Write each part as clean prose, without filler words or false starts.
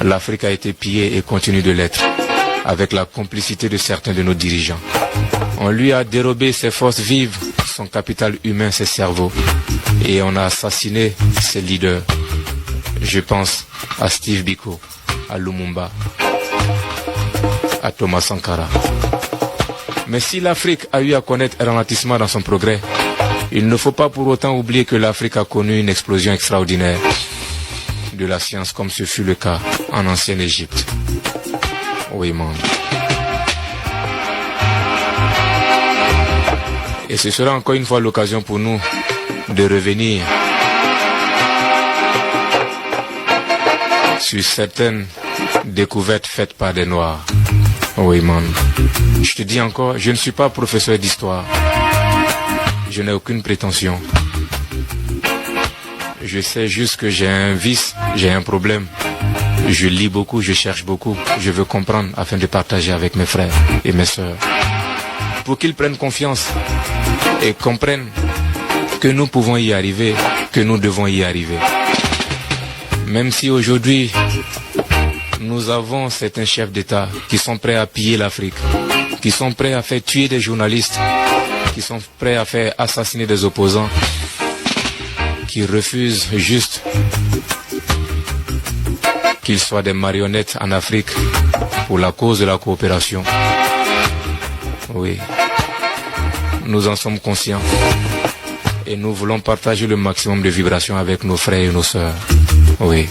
L'Afrique a été pillée et continue de l'être, avec la complicité de certains de nos dirigeants. On lui a dérobé ses forces vives, son capital humain, ses cerveaux, et on a assassiné ses leaders. Je pense à Steve Biko, à Lumumba, à Thomas Sankara. Mais si l'Afrique a eu à connaître un ralentissement dans son progrès, il ne faut pas pour autant oublier que l'Afrique a connu une explosion extraordinaire de la science, comme ce fut le cas en ancienne Égypte. Oui, mon. Et ce sera encore une fois l'occasion pour nous de revenir sur certaines découvertes faites par des Noirs. Oui, man. Je te dis encore, je ne suis pas professeur d'histoire. Je n'ai aucune prétention. Je sais juste que j'ai un vice, j'ai un problème. Je lis beaucoup, je cherche beaucoup. Je veux comprendre afin de partager avec mes frères et mes sœurs. Pour qu'ils prennent confiance et comprennent que nous pouvons y arriver, que nous devons y arriver. Même si aujourd'hui, nous avons certains chefs d'État qui sont prêts à piller l'Afrique, qui sont prêts à faire tuer des journalistes, qui sont prêts à faire assassiner des opposants, qui refusent juste qu'ils soient des marionnettes en Afrique pour la cause de la coopération. Oui, nous en sommes conscients et nous voulons partager le maximum de vibrations avec nos frères et nos sœurs. Oui,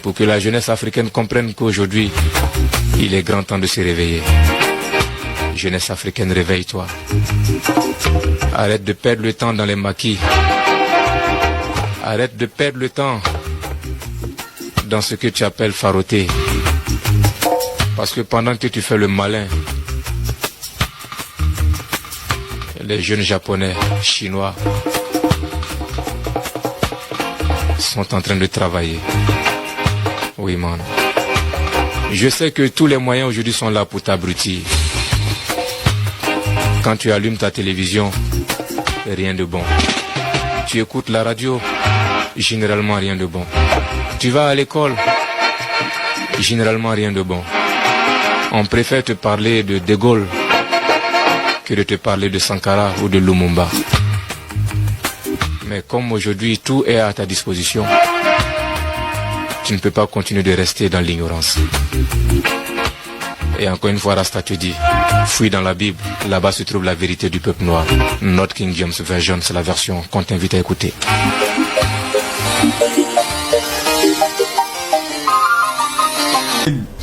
pour que la jeunesse africaine comprenne qu'aujourd'hui, il est grand temps de se réveiller. Jeunesse africaine, réveille-toi. Arrête de perdre le temps dans les maquis. Arrête de perdre le temps dans ce que tu appelles faroter. Parce que pendant que tu fais le malin, les jeunes japonais, chinois sont en train de travailler. Oui, man. Je sais que tous les moyens aujourd'hui sont là pour t'abrutir. Quand tu allumes ta télévision, rien de bon. Tu écoutes la radio, généralement rien de bon. Tu vas à l'école, généralement rien de bon. On préfère te parler de De Gaulle que de te parler de Sankara ou de Lumumba. Mais comme aujourd'hui tout est à ta disposition, tu ne peux pas continuer de rester dans l'ignorance. Et encore une fois, Rasta te dit, fouille dans la Bible, là-bas se trouve la vérité du peuple noir. Notre King James Version, c'est la version qu'on t'invite à écouter.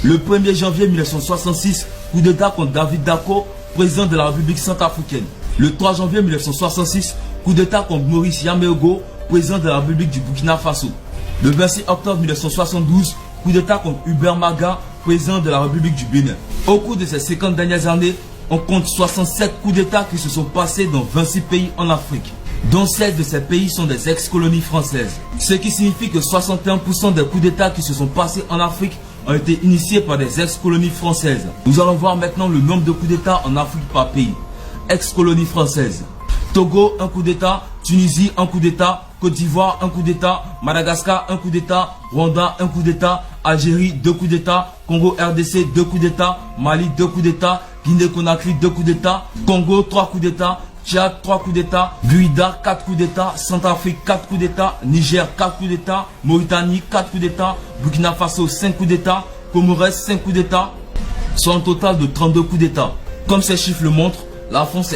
Le 1er janvier 1966, coup d'État contre David Dacko, président de la République centrafricaine. Le 3 janvier 1966, coup d'État contre Maurice Yameogo, président de la République du Burkina Faso. Le 26 octobre 1972, coup d'État contre Hubert Maga, président de la République du Bénin. Au cours de ces 50 dernières années, on compte 67 coups d'État qui se sont passés dans 26 pays en Afrique, dont 16 de ces pays sont des ex-colonies françaises. Ce qui signifie que 61% des coups d'État qui se sont passés en Afrique ont été initiés par des ex-colonies françaises. Nous allons voir maintenant le nombre de coups d'État en Afrique par pays. Ex-colonies françaises. Togo, un coup d'État. Tunisie, un coup d'État. Côte d'Ivoire, un coup d'État. Madagascar, un coup d'État. Rwanda, un coup d'État. Algérie, 2 coups d'État. Congo RDC, 2 coups d'État. Mali, 2 coups d'État. Guinée-Conakry, 2 coups d'État. Congo, 3 coups d'État. Tchad, 3 coups d'État. Guyana, 4 coups d'État. Centrafrique, 4 coups d'État. Niger, 4 coups d'État. Mauritanie, 4 coups d'État. Burkina Faso, 5 coups d'État. Comores, 5 coups d'État. Soit un total de 32 coups d'État. Comme ces chiffres le montrent, la France est